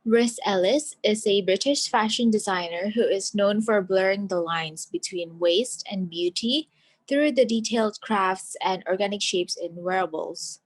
Rhys Ellis is a British fashion designer who is known for blurring the lines between waste and beauty through the detailed crafts and organic shapes in wearables.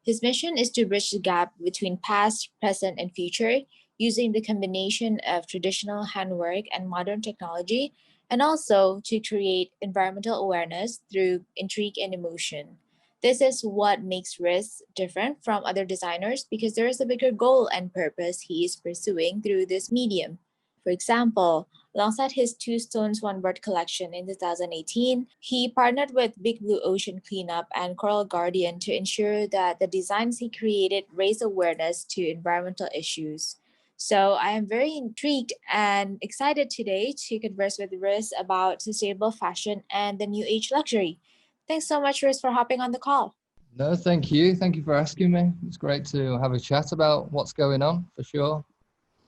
His mission is to bridge the gap between past, present, and future using the combination of traditional handwork and modern technology, and also to create environmental awareness through intrigue and emotion. This is what makes Riss different from other designers because there is a bigger goal and purpose he is pursuing through this medium. For example, alongside his Two Stones One Bird collection in 2018, he partnered with Big Blue Ocean Cleanup and Coral Guardian to ensure that the designs he created raise awareness to environmental issues. So I am very intrigued and excited today to converse with Riz about sustainable fashion and the new age luxury. Thanks so much, Riz, for hopping on the call. No, thank you. Thank you for asking me. It's great to have a chat about what's going on, for sure.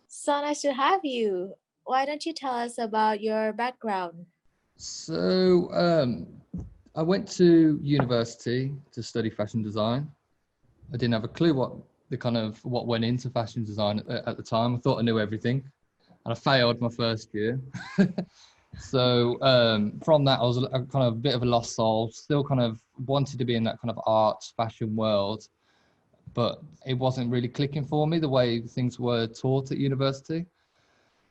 So nice to have you. Why don't you tell us about your background? So, I went to university to study fashion design. I didn't have a clue what went into fashion design at the time. I thought I knew everything, and I failed my first year. So from that, I was a kind of a bit of a lost soul. Still, kind of wanted to be in that kind of arts fashion world, but it wasn't really clicking for me the way things were taught at university.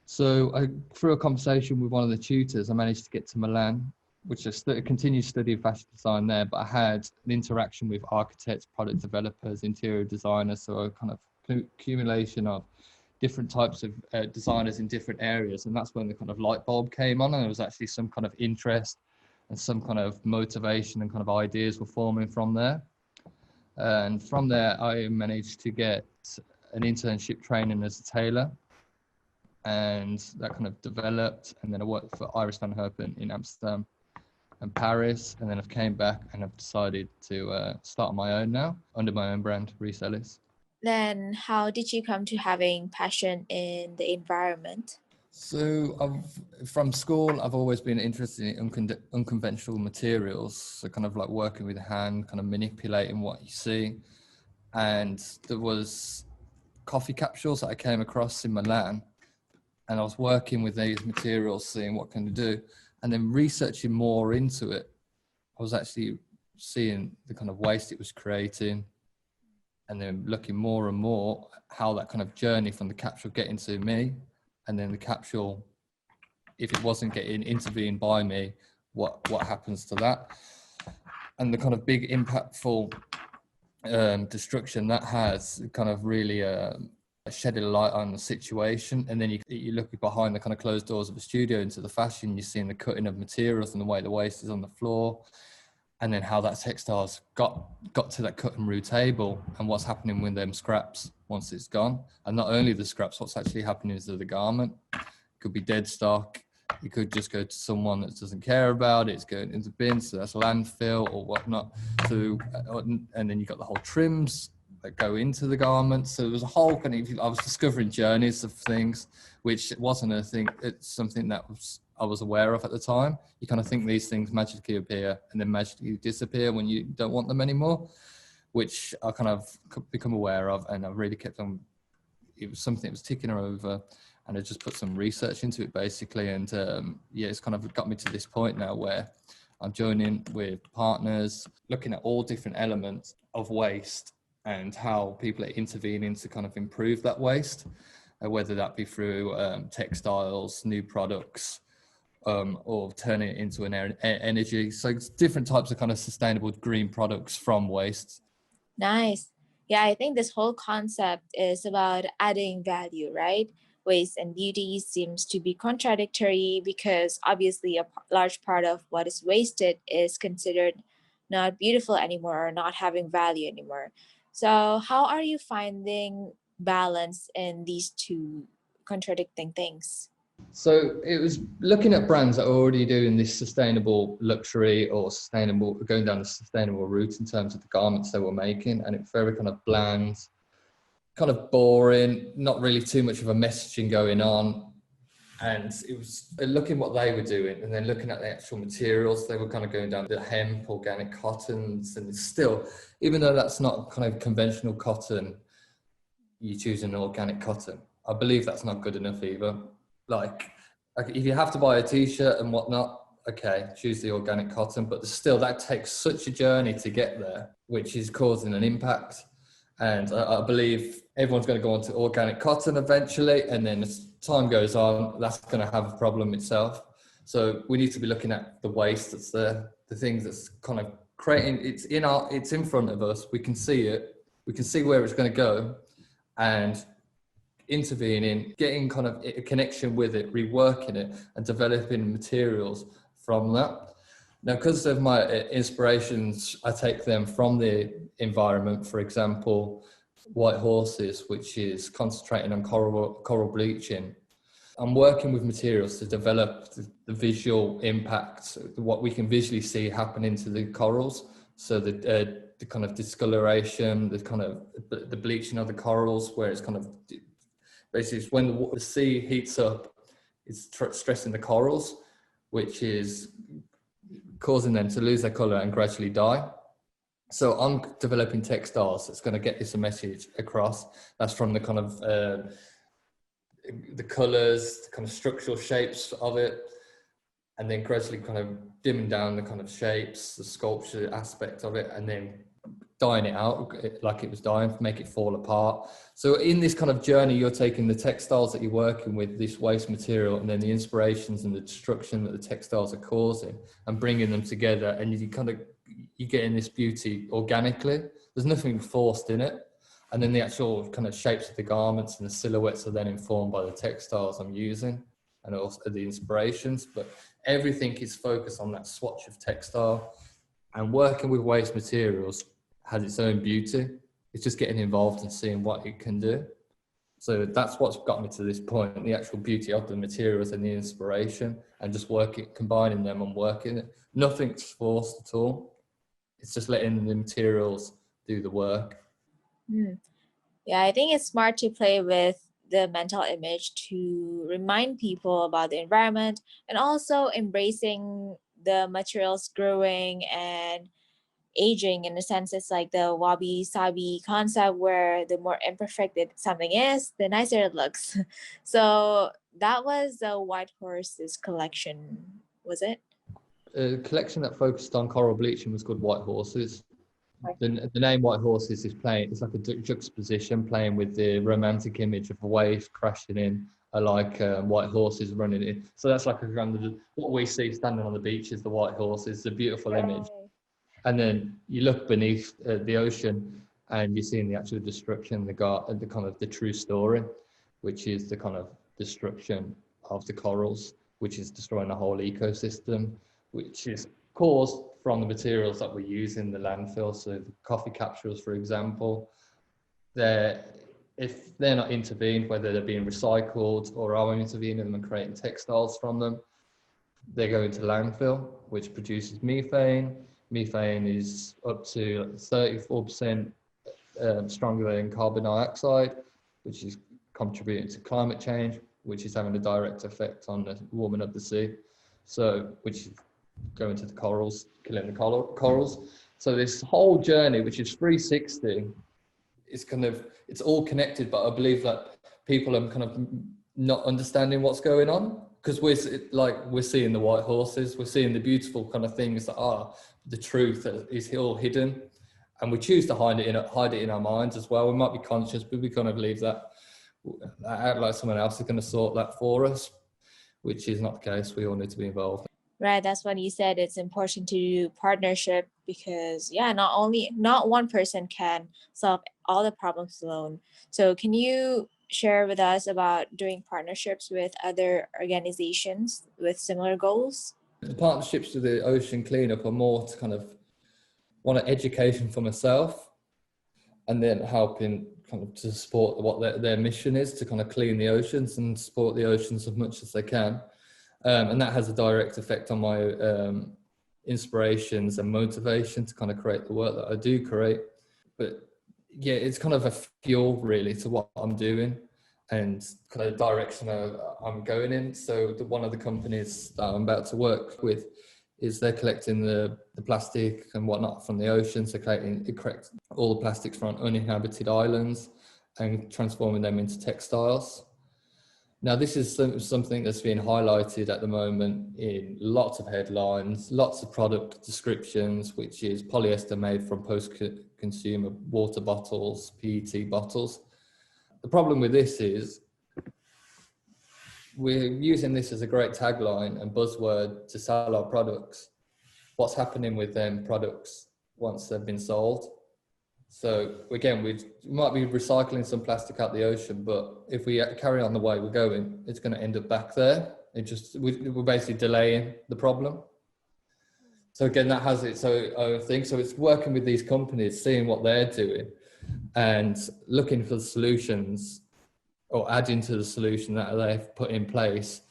So through a conversation with one of the tutors, I managed to get to Milan, which I continued studying fashion design there, but I had an interaction with architects, product developers, interior designers, so a kind of accumulation of different types of designers in different areas. And that's when the kind of light bulb came on, and there was actually some kind of interest and some kind of motivation and kind of ideas were forming from there. And from there, I managed to get an internship training as a tailor, and that kind of developed. And then I worked for Iris van Herpen in Amsterdam and Paris, and then I've came back and I've decided to start on my own now under my own brand, Rhys Ellis. Then, how did you come to having passion in the environment? So from school, I've always been interested in unconventional materials. So kind of like working with hand, kind of manipulating what you see. And there was coffee capsules that I came across in Milan, and I was working with these materials, seeing what can I do. And then researching more into it, I was actually seeing the kind of waste it was creating, and then looking more and more how that kind of journey from the capsule getting to me, and then the capsule, if it wasn't getting intervened by me, what happens to that, and the kind of big impactful destruction that has kind of really shedded a light on the situation. And then you look behind the kind of closed doors of a studio into the fashion, you're seeing the cutting of materials and the way the waste is on the floor, and then how that textiles got to that cut and roux table, and what's happening with them scraps once it's gone. And not only the scraps, what's actually happening to the garment. It could be dead stock. It could just go to someone that doesn't care about it. It's going into bins, so that's landfill or whatnot. So, and then you've got the whole trims that go into the garments. So there was a whole kind of, I was discovering journeys of things, which wasn't a thing. It's something that I was aware of at the time. You kind of think these things magically appear and then magically disappear when you don't want them anymore, which I kind of become aware of, and I really kept on. It was something that was ticking over, and I just put some research into it basically. And yeah, it's kind of got me to this point now where I'm joining with partners, looking at all different elements of waste and how people are intervening to kind of improve that waste, whether that be through textiles, new products, or turning it into an energy. So it's different types of kind of sustainable green products from waste. Nice. Yeah, I think this whole concept is about adding value, right? Waste and beauty seems to be contradictory because obviously large part of what is wasted is considered not beautiful anymore or not having value anymore. So, how are you finding balance in these two contradicting things? So it was looking at brands that are already doing this sustainable luxury or sustainable, going down the sustainable route in terms of the garments they were making. And it's very kind of bland, kind of boring, not really too much of a messaging going on. And it was looking what they were doing, and then looking at the actual materials, they were kind of going down the hemp, organic cottons, and it's still, even though that's not kind of conventional cotton, you choose an organic cotton. I believe that's not good enough either. Like if you have to buy a t-shirt and whatnot, okay, choose the organic cotton, but still that takes such a journey to get there, which is causing an impact. And I believe everyone's going to go on to organic cotton eventually, and then as time goes on, that's going to have a problem itself. So we need to be looking at the waste that's there, the things that's kind of creating, it's in front of us. We can see it, we can see where it's going to go, and intervening, getting kind of a connection with it, reworking it, and developing materials from that. Now, because of my inspirations, I take them from the environment. For example, White Horses, which is concentrating on coral bleaching. I'm working with materials to develop the visual impact, what we can visually see happening to the corals. So the kind of discoloration, the kind of the bleaching of the corals, where it's kind of basically it's when the sea heats up, it's stressing the corals, which is causing them to lose their color and gradually die. So I'm developing textiles that's going to get this message across. That's from the kind of the colors, the kind of structural shapes of it, and then gradually kind of dimming down the kind of shapes, the sculpture aspect of it, and then dyeing it out like it was dying, make it fall apart. So in this kind of journey, you're taking the textiles that you're working with, this waste material, and then the inspirations and the destruction that the textiles are causing, and bringing them together, and you get in this beauty organically. There's nothing forced in it. And then the actual kind of shapes of the garments and the silhouettes are then informed by the textiles I'm using and also the inspirations. But everything is focused on that swatch of textile, and working with waste materials has its own beauty. It's just getting involved and seeing what it can do. So that's what's got me to this point, the actual beauty of the materials and the inspiration, and just combining them and working it. Nothing's forced at all. It's just letting the materials do the work. Yeah, I think it's smart to play with the mental image to remind people about the environment, and also embracing the materials growing and aging. In a sense, it's like the wabi sabi concept, where the more imperfect something is, the nicer it looks. So that was the White Horses collection, was it? A collection that focused on coral bleaching was called White Horses. The name White Horses is playing, it's like a juxtaposition, playing with the romantic image of a wave crashing in, white horses running in. So that's like what we see standing on the beach is the white horses, the beautiful image. And then you look beneath the ocean and you're seeing the actual destruction, the kind of the true story, which is the kind of destruction of the corals, which is destroying the whole ecosystem, which is caused from the materials that we use in the landfill. So the coffee capsules, for example, if they're not intervened, whether they're being recycled or are we intervening them and creating textiles from them, they go into landfill, which produces methane. Methane is up to 34% stronger than carbon dioxide, which is contributing to climate change, which is having a direct effect on the warming of the sea. So, which is going to the corals, killing the corals. So this whole journey, which is 360, it's all connected, but I believe that people are kind of not understanding what's going on, because we're seeing the white horses, we're seeing the beautiful kind of things that are the truth that is all hidden, and we choose to hide it in our minds as well. We might be conscious, but we kind of leave that out, like someone else is going to sort that for us, which is not the case. We all need to be involved. Right, that's what you said. It's important to do partnership, because not one person can solve all the problems alone. So can you share with us about doing partnerships with other organizations with similar goals? The partnerships with the ocean cleanup are more to kind of want an education for myself, and then helping kind of to support what their mission is, to kind of clean the oceans and support the oceans as much as they can. And that has a direct effect on my inspirations and motivation to kind of create the work that I do create. But yeah, it's kind of a fuel really to what I'm doing and kind of direction I'm going in. So one of the companies that I'm about to work with is they're collecting the plastic and whatnot from the oceans. They're collecting all the plastics from uninhabited islands and transforming them into textiles. Now, this is something that's being highlighted at the moment in lots of headlines, lots of product descriptions, which is polyester made from post-consumer water bottles, PET bottles. The problem with this is we're using this as a great tagline and buzzword to sell our products. What's happening with them products once they've been sold? So again, we might be recycling some plastic out the ocean, but if we carry on the way we're going, it's going to end up back there. We're basically delaying the problem. So again, that has its own thing. So it's working with these companies, seeing what they're doing and looking for solutions or adding to the solution that they've put in place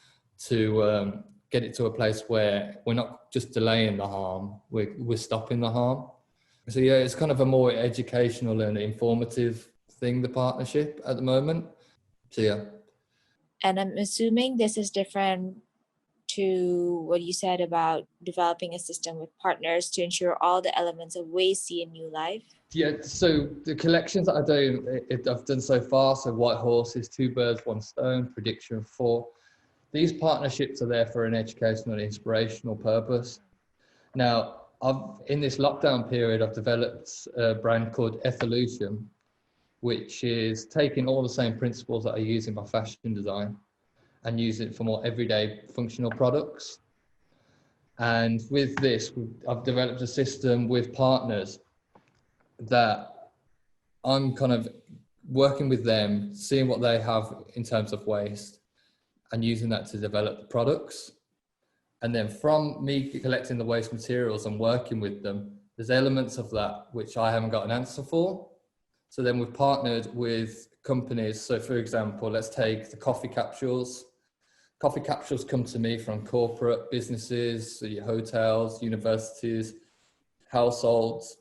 to get it to a place where we're not just delaying the harm, we're stopping the harm. So yeah, it's kind of a more educational and informative thing, the partnership at the moment. So yeah. And I'm assuming this is different to what you said about developing a system with partners to ensure all the elements of waste see a new life. Yeah, so the collections that I've done so far, so White Horses, Two Birds, One Stone, Prediction 4, these partnerships are there for an educational and inspirational purpose. Now, in this lockdown period, I've developed a brand called Evolution, which is taking all the same principles that I use in my fashion design and use it for more everyday functional products. And with this, I've developed a system with partners that I'm kind of working with them, seeing what they have in terms of waste and using that to develop the products. And then from me collecting the waste materials and working with them, there's elements of that which I haven't got an answer for. So then we've partnered with companies. So for example, let's take the coffee capsules. Coffee capsules come to me from corporate businesses, so your hotels, universities, households.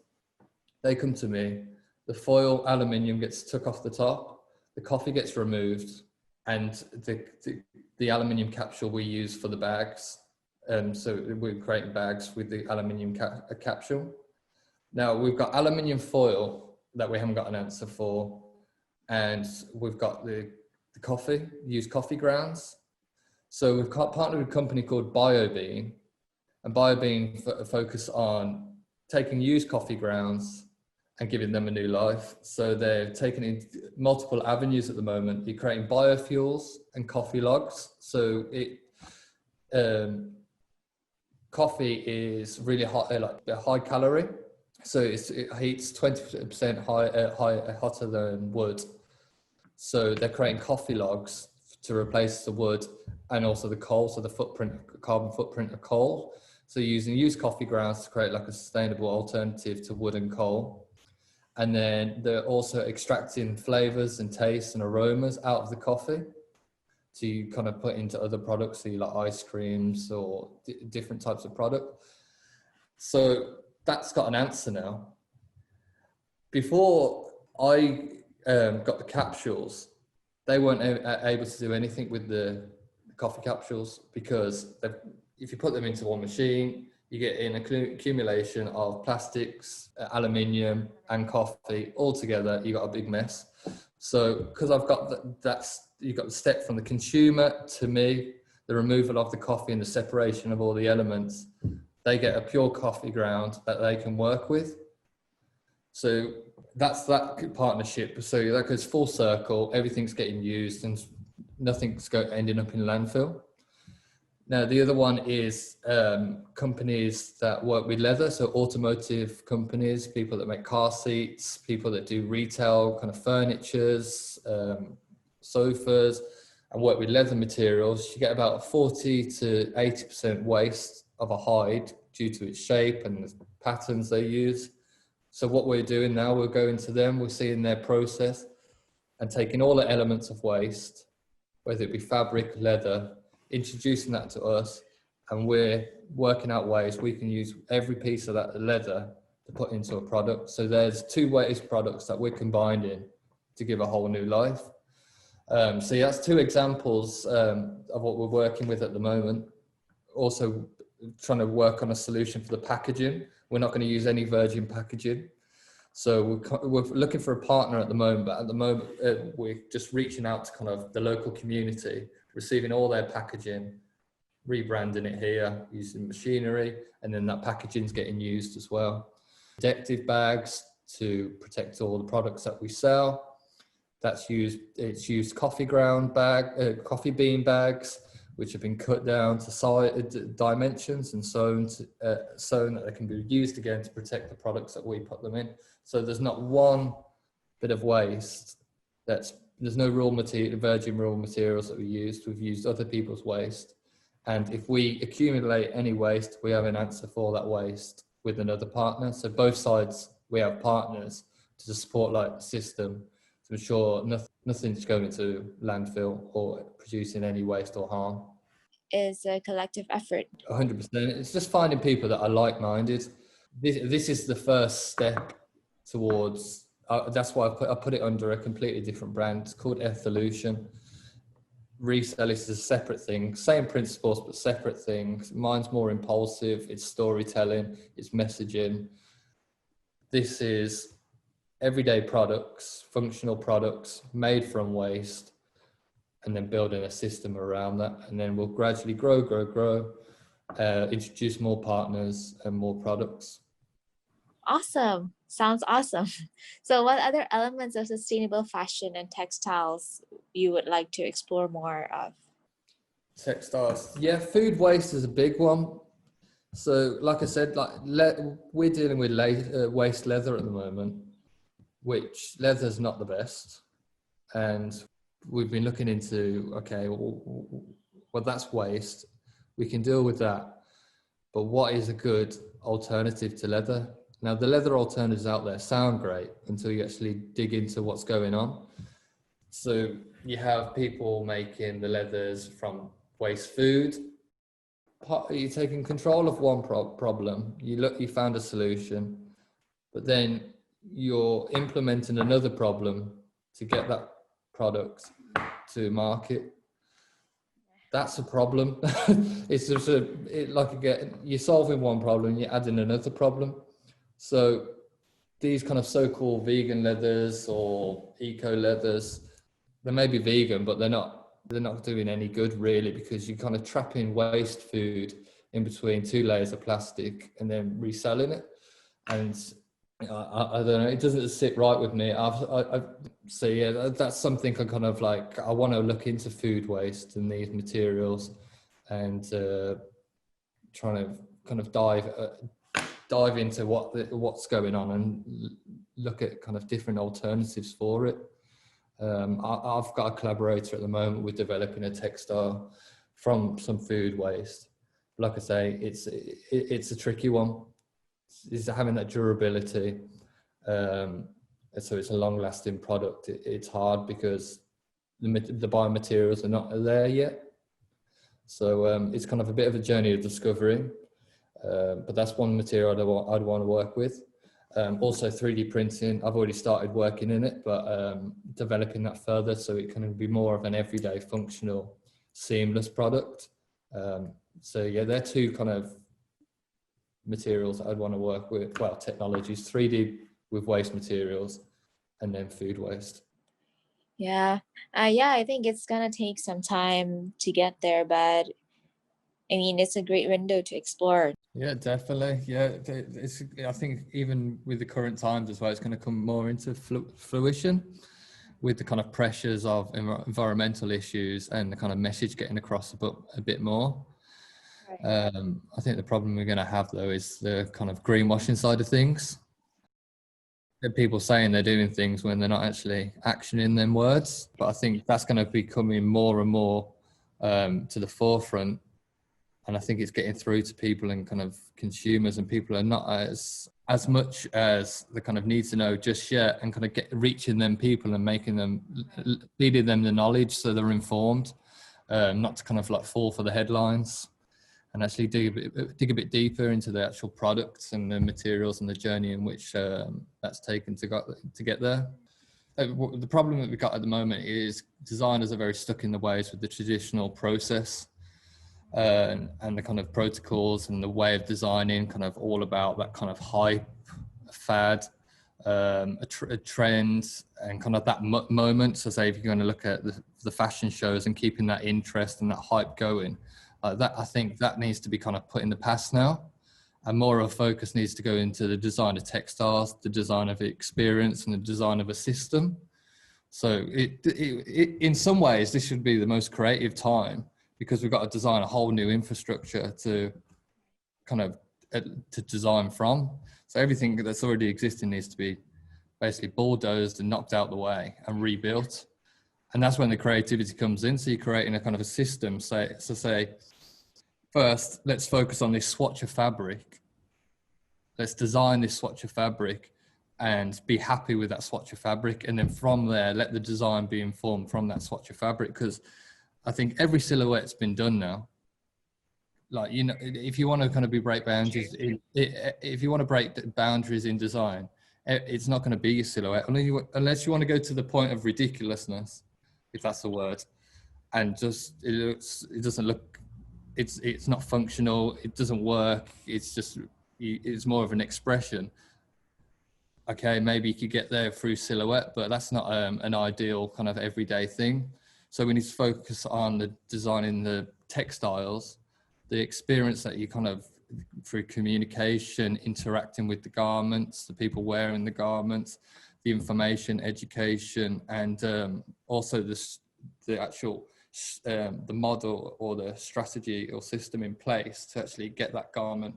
They come to me. The foil aluminium gets took off the top, the coffee gets removed, and the aluminium capsule we use for the bags. So we're creating bags with the aluminium capsule. Now we've got aluminium foil that we haven't got an answer for, and we've got the coffee, used coffee grounds. So we've partnered with a company called BioBean, and BioBean focus on taking used coffee grounds and giving them a new life. So they're taking in multiple avenues at the moment. You're creating biofuels and coffee logs. So coffee is really hot, like high calorie. So it heats 20% hotter than wood. So they're creating coffee logs to replace the wood and also the coal. So the carbon footprint of coal. So using used coffee grounds to create like a sustainable alternative to wood and coal. And then they're also extracting flavors and tastes and aromas out of the coffee to kind of put into other products, so like ice creams or different types of product. So that's got an answer now. Before I got the capsules, they weren't able to do anything with the coffee capsules because if you put them into one machine, you get an accumulation of plastics, aluminium and coffee all together. You got a big mess. So because I've got you've got the step from the consumer to me, the removal of the coffee and the separation of all the elements, they get a pure coffee ground that they can work with. So that's that partnership. So that goes full circle, everything's getting used and nothing's ending up in landfill. Now, the other one is companies that work with leather, so automotive companies, people that make car seats, people that do retail kind of furnitures, sofas, and work with leather materials. You get about 40 to 80% waste of a hide due to its shape and the patterns they use. So what we're doing now, we're going to them, we're seeing their process and taking all the elements of waste, whether it be fabric, leather, introducing that to us, and we're working out ways we can use every piece of that leather to put into a product. So there's two waste products that we're combining to give a whole new life. So yeah, that's two examples of what we're working with at the moment. Also trying to work on a solution for the packaging. We're not going to use any virgin packaging. So we're looking for a partner at the moment, but at the moment we're just reaching out to kind of the local community, receiving all their packaging, rebranding it here using machinery, and then that packaging's getting used as well. Protective bags to protect all the products that we sell. It's used coffee bean bags, which have been cut down to size dimensions and sewn that they can be used again to protect the products that we put them in. So there's not one bit of waste there's no virgin raw materials that we used. We've used other people's waste. And if we accumulate any waste, we have an answer for that waste with another partner. So both sides, we have partners to support like the system to ensure nothing's going into landfill or producing any waste or harm. Is a collective effort. 100%. It's just finding people that are like-minded. This is the first step towards, that's why I put it under a completely different brand. It's called Evolution. Rhys Ellis is a separate thing, same principles, but separate things. Mine's more impulsive, it's storytelling, it's messaging. This is everyday products, functional products made from waste, and then building a system around that. And then we'll gradually grow, introduce more partners and more products. Awesome. Sounds awesome. So what other elements of sustainable fashion and textiles you would like to explore more of? Textiles. Yeah, food waste is a big one. So like I said, we're dealing with waste leather at the moment, which leather's not the best. And we've been looking into, okay, well, that's waste. We can deal with that. But what is a good alternative to leather? Now, the leather alternatives out there sound great until you actually dig into what's going on. So you have people making the leathers from waste food. You're taking control of one problem. You found a solution, but then you're implementing another problem to get that product to market. That's a problem. It's just you're solving one problem, you're adding another problem. So these kind of so-called vegan leathers or eco leathers, they may be vegan, but they're not doing any good really, because you're kind of trapping waste food in between two layers of plastic and then reselling it. And I don't know, it doesn't sit right with me. So yeah, that's something I kind of like, I want to look into food waste and these materials and trying to kind of dive into what's going on and look at kind of different alternatives for it. I've got a collaborator at the moment with developing a textile from some food waste. Like I say, it's a tricky one. Is having that durability. So it's a long-lasting product. It's hard because the biomaterials are not there yet. So it's kind of a bit of a journey of discovery. But that's one material I'd want to work with. Also 3D printing, I've already started working in it, but developing that further so it can be more of an everyday functional, seamless product. So yeah, they're two kind of materials I'd want to work with. Well, technologies, 3D with waste materials, and then food waste. Yeah. I think it's gonna take some time to get there, but I mean, it's a great window to explore. Yeah, definitely. Yeah, I think even with the current times as well, it's going to come more into fruition with the kind of pressures of environmental issues and the kind of message getting across a bit more. Right. I think the problem we're going to have though is the kind of greenwashing side of things. People saying they're doing things when they're not actually actioning them words. But I think that's going to be coming more and more to the forefront. And I think it's getting through to people and kind of consumers, and people are not as much as the kind of need to know just yet, and kind of reaching them people and feeding them the knowledge so they're informed, not to kind of like fall for the headlines, and actually dig a bit deeper into the actual products and the materials and the journey in which that's taken to get there. The problem that we've got at the moment is designers are very stuck in the ways with the traditional process. And the kind of protocols and the way of designing, kind of all about that kind of hype, fad, a trend and kind of that moment. So say if you're going to look at the fashion shows and keeping that interest and that hype going, that I think that needs to be kind of put in the past now, and more of a focus needs to go into the design of textiles, the design of experience, and the design of a system. So in some ways, this should be the most creative time, because we've got to design a whole new infrastructure to kind of to design from. So everything that's already existing needs to be basically bulldozed and knocked out the way and rebuilt. And that's when the creativity comes in. So you're creating a kind of a system. So say, first, let's focus on this swatch of fabric. Let's design this swatch of fabric and be happy with that swatch of fabric. And then from there, let the design be informed from that swatch of fabric. Because I think every silhouette's been done now. Like, you know, if you want to kind of break boundaries, if you want to break boundaries in design, it's not going to be your silhouette unless you want to go to the point of ridiculousness, if that's the word, and just it doesn't look, it's not functional, it doesn't work, it's more of an expression. Okay, maybe you could get there through silhouette, but that's not an ideal kind of everyday thing. So we need to focus on the designing the textiles, the experience that you kind of, through communication, interacting with the garments, the people wearing the garments, the information, education, and also the actual the model or the strategy or system in place to actually get that garment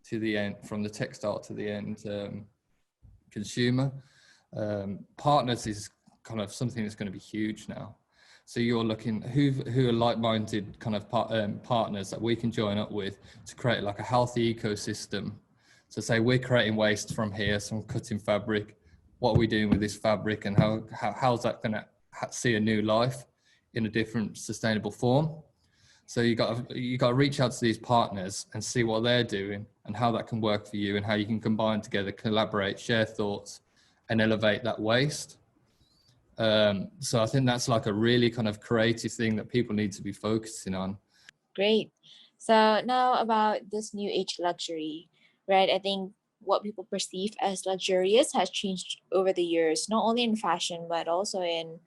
to the end, from the textile to the end consumer. Partners is kind of something that's going to be huge now. So you're looking who are like-minded kind of partners that we can join up with to create like a healthy ecosystem. So say we're creating waste from here, so I'm cutting fabric. What are we doing with this fabric, and how's that going to see a new life in a different sustainable form? So you got to reach out to these partners and see what they're doing and how that can work for you, and how you can combine together, collaborate, share thoughts, and elevate that waste. So I think that's like a really kind of creative thing that people need to be focusing on. Great. So now about this new age luxury, right? I think what people perceive as luxurious has changed over the years, not only in fashion, but also in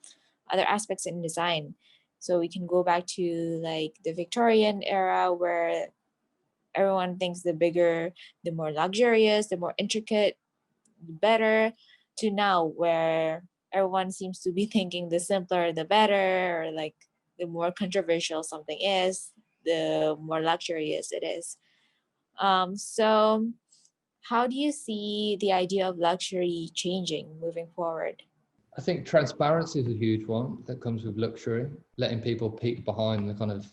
other aspects in design. So we can go back to like the Victorian era, where everyone thinks the bigger, the more luxurious, the more intricate, the better, to now where everyone seems to be thinking the simpler, the better, or like the more controversial something is, the more luxurious it is. So, how do you see the idea of luxury changing moving forward? I think transparency is a huge one that comes with luxury, letting people peek behind the kind of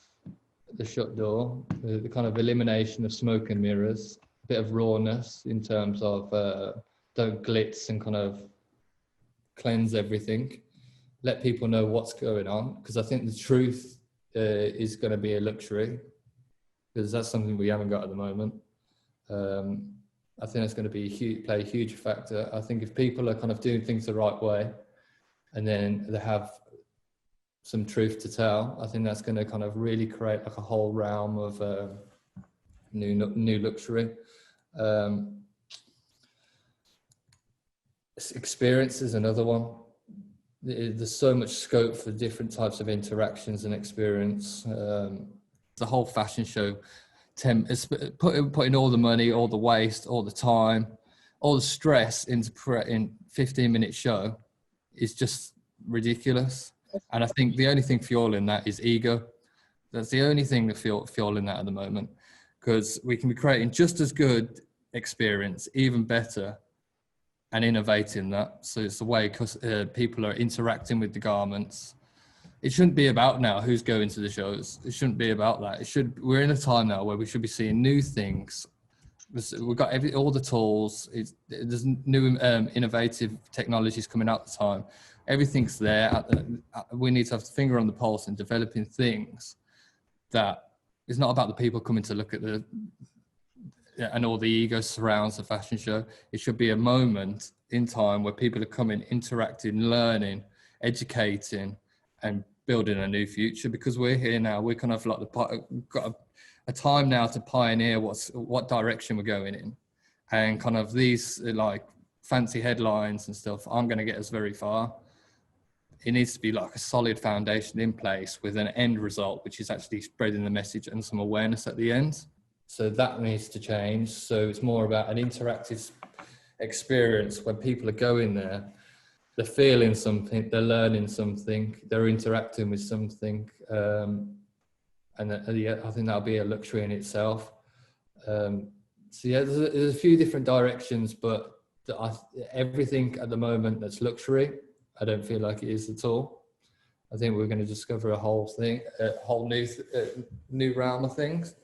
the shut door, the kind of elimination of smoke and mirrors, a bit of rawness in terms of don't glitz and kind of cleanse everything. Let people know what's going on, because I think the truth is going to be a luxury, because that's something we haven't got at the moment. I think it's going to be play a huge factor. I think if people are kind of doing things the right way, and then they have some truth to tell, I think that's going to kind of really create like a whole realm of new luxury. Experience is another one. There's so much scope for different types of interactions and experience. The whole fashion show, putting all the money, all the waste, all the time, all the stress into in 15-minute show is just ridiculous. And I think the only thing fueling that is ego. That's the only thing that fueling that at the moment, because we can be creating just as good experience, even better, and innovating that. So it's the way people are interacting with the garments. It shouldn't be about now who's going to the shows. It shouldn't be about that. We're in a time now where we should be seeing new things. We've got all the tools. There's new innovative technologies coming out at the time. Everything's there. We need to have the finger on the pulse and developing things that is not about the people coming to look at and all the ego surrounds the fashion show. It should be a moment in time where people are coming, interacting, learning, educating, and building a new future. Because we're here now, we're kind of like we've got a time now to pioneer what direction we're going in, and kind of these like fancy headlines and stuff aren't going to get us very far. It needs to be like a solid foundation in place with an end result, which is actually spreading the message and some awareness at the end. So that needs to change. So it's more about an interactive experience when people are going there. They're feeling something, they're learning something, they're interacting with something. And yeah, I think that'll be a luxury in itself. So yeah, there's a few different directions, but everything at the moment that's luxury, I don't feel like it is at all. I think we're going to discover a whole new realm of things.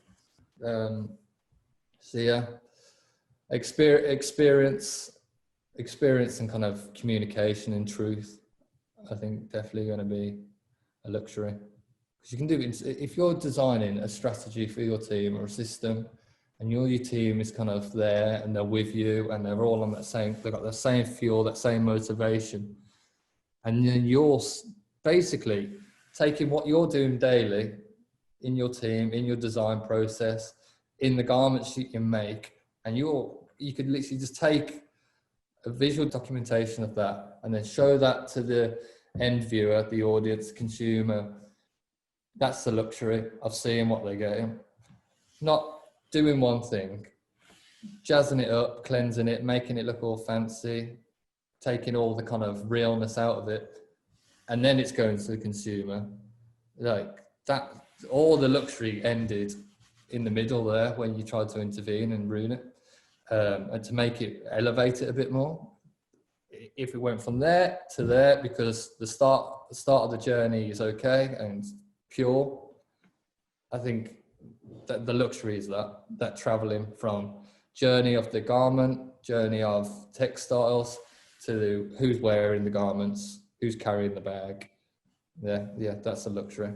So yeah, experience and kind of communication and truth, I think definitely going to be a luxury. Because you can do it if you're designing a strategy for your team or a system, and your team is kind of there and they're with you and they're all on they've got the same fuel, that same motivation. And then you're basically taking what you're doing daily in your team, in your design process, in the garments you can make, and you could literally just take a visual documentation of that and then show that to the end viewer, the audience, consumer. That's the luxury of seeing what they're getting. Not doing one thing, jazzing it up, cleansing it, making it look all fancy, taking all the kind of realness out of it, and then it's going to the consumer. Like that, all the luxury ended in the middle there when you tried to intervene and ruin it. And to make it, elevate it a bit more. If it went from there to there, because the start of the journey is okay and pure, I think that the luxury is that traveling from journey of the garment, journey of textiles, to who's wearing the garments, who's carrying the bag. Yeah, that's a luxury.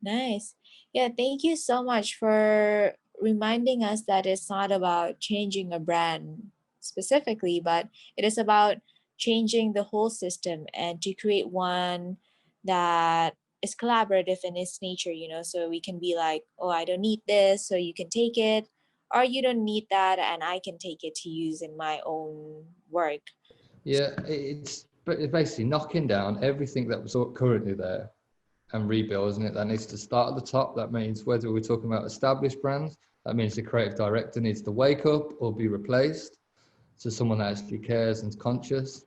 Nice. Yeah, thank you so much for reminding us that it's not about changing a brand specifically, but it is about changing the whole system and to create one that is collaborative in its nature, so we can be like, oh, I don't need this, so you can take it, or you don't need that, and I can take it to use in my own work. Yeah, it's basically knocking down everything that was currently there and rebuild, isn't it? That needs to start at the top. That means whether we're talking about established brands, that means the creative director needs to wake up or be replaced to someone that actually cares and is conscious,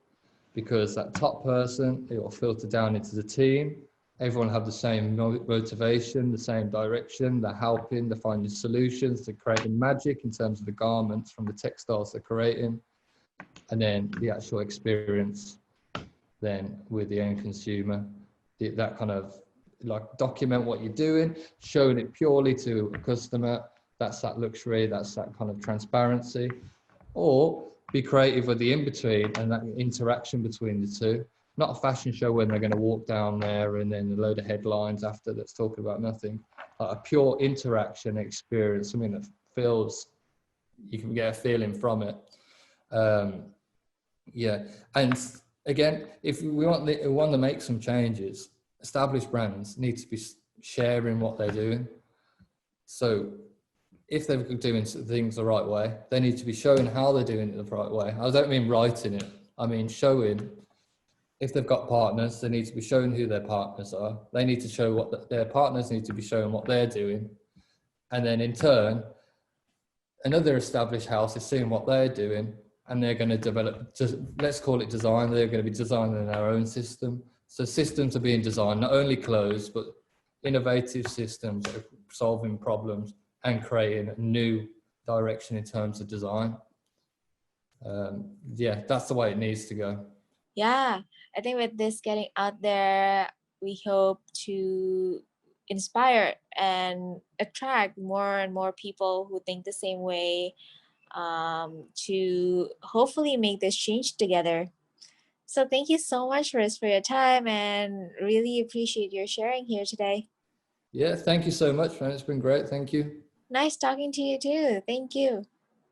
because that top person, it will filter down into the team. Everyone have the same motivation, the same direction. They're helping, they're finding solutions, they're creating magic in terms of the garments from the textiles they're creating. And then the actual experience then with the end consumer, that kind of like document what you're doing, showing it purely to a customer. That's that luxury, that's that kind of transparency. Or be creative with the in-between and that interaction between the two. Not a fashion show when they're going to walk down there and then a load of headlines after that's talking about nothing. A pure interaction experience, something that feels, you can get a feeling from it. Yeah, and again, if we want to make some changes, established brands need to be sharing what they're doing. So if they're doing things the right way, they need to be showing how they're doing it the right way. I don't mean writing it. I mean showing. If they've got partners, they need to be showing who their partners are. They need to show what their partners need to be showing what they're doing. And then in turn, another established house is seeing what they're doing, and they're going to develop, let's call it design. They're going to be designing their own system. So systems are being designed, not only closed, but innovative systems that are solving problems and creating a new direction in terms of design. Yeah, that's the way it needs to go. Yeah, I think with this getting out there, we hope to inspire and attract more and more people who think the same way, to hopefully make this change together. So thank you so much, Rhys, for your time, and really appreciate your sharing here today. Yeah, thank you so much, man. It's been great. Thank you. Nice talking to you too. Thank you.